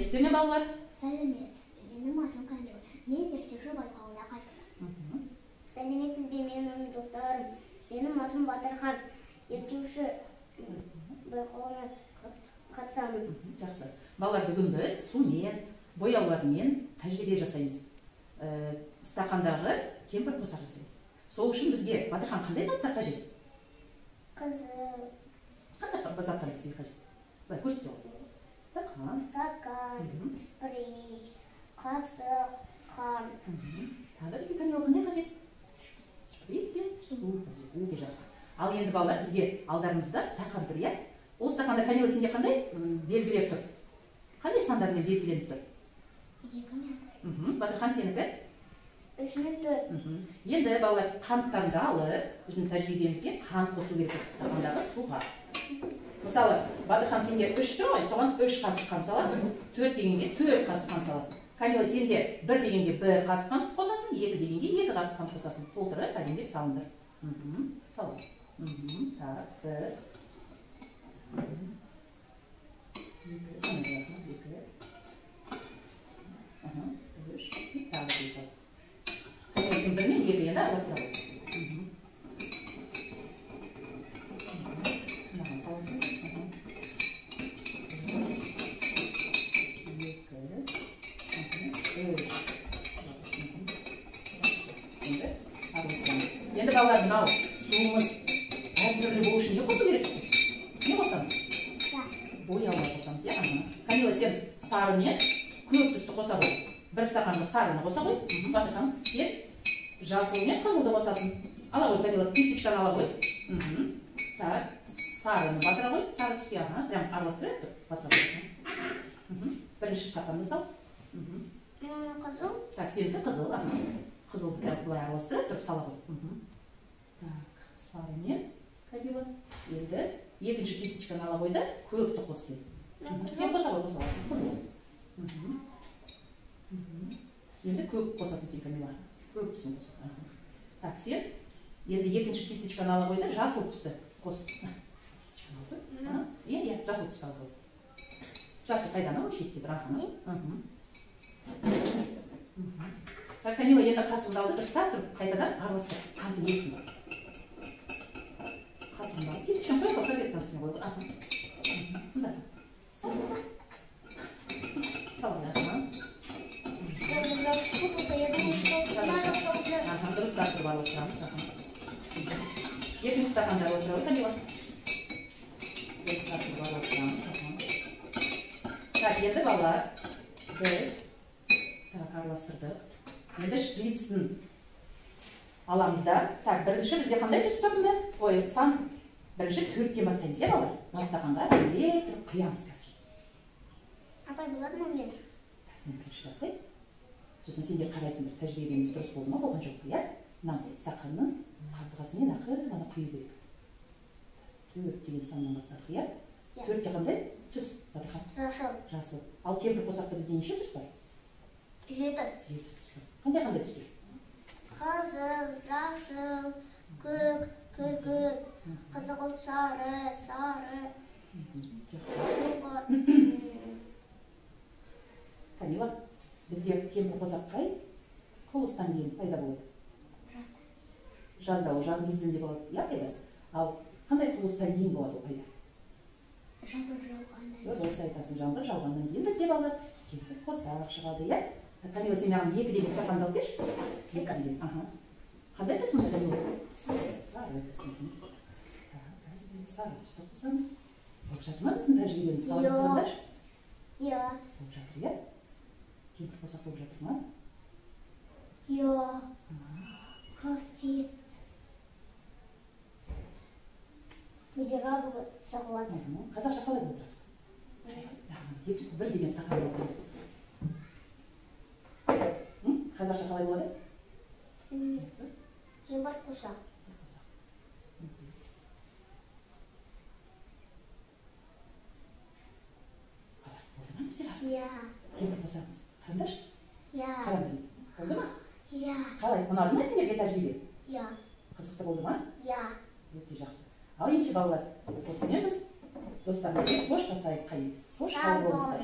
сәлеметсіздер ме балалар? Сәлемет. Менің атым Камила. Мен зерттеуші байқауына қатысамын. Сәлеметсіз бе менің достарым? Менің атым Батырхан. Зерттеуші байқауына қатысамын. Жақсы. Балалар, бүгін біз сумен, бояулармен тәжірибе жасаймыз. Стақандағы кемпір қосақ жасаймыз. Сол үшін бізге Батырхан қандай заттар қажет? Қызыл. Қандай заттар бізге қажет? Былай көрсете ғой. Стакан, шприц, қасық, қант. Тағы бізге Камила қандай қажет? Шприц пен су қажет. Өте жақсы. Ал енді балалар, бізде алдарымызда стақан тұр, иә? Ол стақанда Камила сенде қандай белгілер тұр? Қандай сандармен белгіленіп тұр? 2 мен. Батырхан сенікі? 3 мен 4. Енді балалар, қанттарды алып, біздің тәжірибемізге қант қосу керек осы стақандағы суға. Мысалы, Батырхан сенде 3 тұр ғой, соған 3 қасық қант саласың, 4 дегенде 4 қасық қант саласың. Камила сенде 1 дегенде 1 қасық қант қосасың, 2 дегенде 2 қасық қант қосасың. Толтырып, әдемілеп салыңдар. Салам. Так, 1. 2, санай жақын, 2. 3, тағы 2 сал. Камила сен 1 мен 2 енді араластыра қой. Мынаған саласың. 2, 3. Енді балалар, мынау суымыз әртүрлі болу үшін не қосу керекпіз? Не қосамыз? Бояулар қосамыз, иә? Камила, сен сары мен көк түсті қоса қой. Бір стақанға сарыны қоса қой. Батырхан, сен жасыл мен қызылды қосасың. Ала қой, Камила, кисточканы ала қой. Так, сарыны батыра қой. Сары түске, прям араластырып тұр. Батыра. Бірінші стақанды сал. Қызыл. Так, сенікі қызыл, қызылды былай араластырып тұрып сала қой. Так, сары мен Камила. Енді екінші кисточканы ала қой да, көкті қос сен. Сен қоса қой, қоса қой. Қызыл. Енді көк қосасың сен, Камила. Көк түсін қоса. Так, сен енді екінші кисточканы ала қой да, жасыл түсті қос. Кисточканы ала қой. Иә, жасыл түсті ала қой. Жасыл қайдан ау, шетке тұр. Так, Камила, енді қасығымды алды, дұрыстап тұрып, қайтадан араластыр. Қанты ерсін. Қасығымды алды. Кисточканы қоя сал, сәлеттен үстіне қой. Мұнда сал. Сал. Сал. Дұрыстап тұрып араластырамыз. Екінші стақанды араластыра қой, Камила. Дұрыстап тұрып араластырамыз. Так, енді балалар, біз араластырдық. Енді шприцтің аламыз да. Так, бірінші бізде қандай түс тұрында? Ой, сан бірінші 4-тен бастаймыз, е балалар? Осы стақанға әлек тұрып құямыз қазір. Апай, болады ма мен? Мен бірінші бастайым. Сосын сендер қарайсыңдар, тәжірибеміз дұрыс болды ма, болған жоқ, иә? Мынау стақанның қабырғасымен ақырын ғана құю керек. 4 деген саннан бастадық, иә? 4-те қандай түс, Батырхан? Жасыл. Жасыл. Ал кемпір қосақта бізде неше түс бар? 7. 7 түс бар. Қандай түстер? Қызыл, жасыл, көк, күргін, қызғылт, сары. Жақсы. Камила, бізде кемпір қосақ қай құбылыстан кейін пайда болады? Жазда, ол жаздың мезгілінде болады, иә, пайдасы? Ал қандай құбылыстан кейін болады ол пайда? Жаңбыр жауғаннан. Дұрыс айтасың, жаңбыр жауғаннан кейін бізде балалар кемпір қосақ шығады, иә? Камила, сен маған 2 деген стақанды алып берші? 2 деген. Қандай түс мұнда, Камила? Сары түс. Сары түсті қосамыз. Болып жатыр ма біздің тәжірибеміз? Қалай тұрғандар? Иә. Болып жатыр, иә? Кемпір қосақ болып жатыр ма? Иә. Қафет. Бізде радуга сағылады. Қазақша қалай болып тұрады? 1 деген стақанды алып берші. Қазақша қалай болады? Кемпір қосақ. Болды ма біздер? Иә. Кемпір қосағымыз. Қараңдаршы? Иә. Қараңдар. Болды ма? Иә. Қалай? Ұнады ма сендерге тәжірибе? Иә. Қызықты болды ма? Иә. Өте жақсы. Ал ендеше балалар, осымен біз достарымызбен қоштасайық. Қош сау болыңыздар.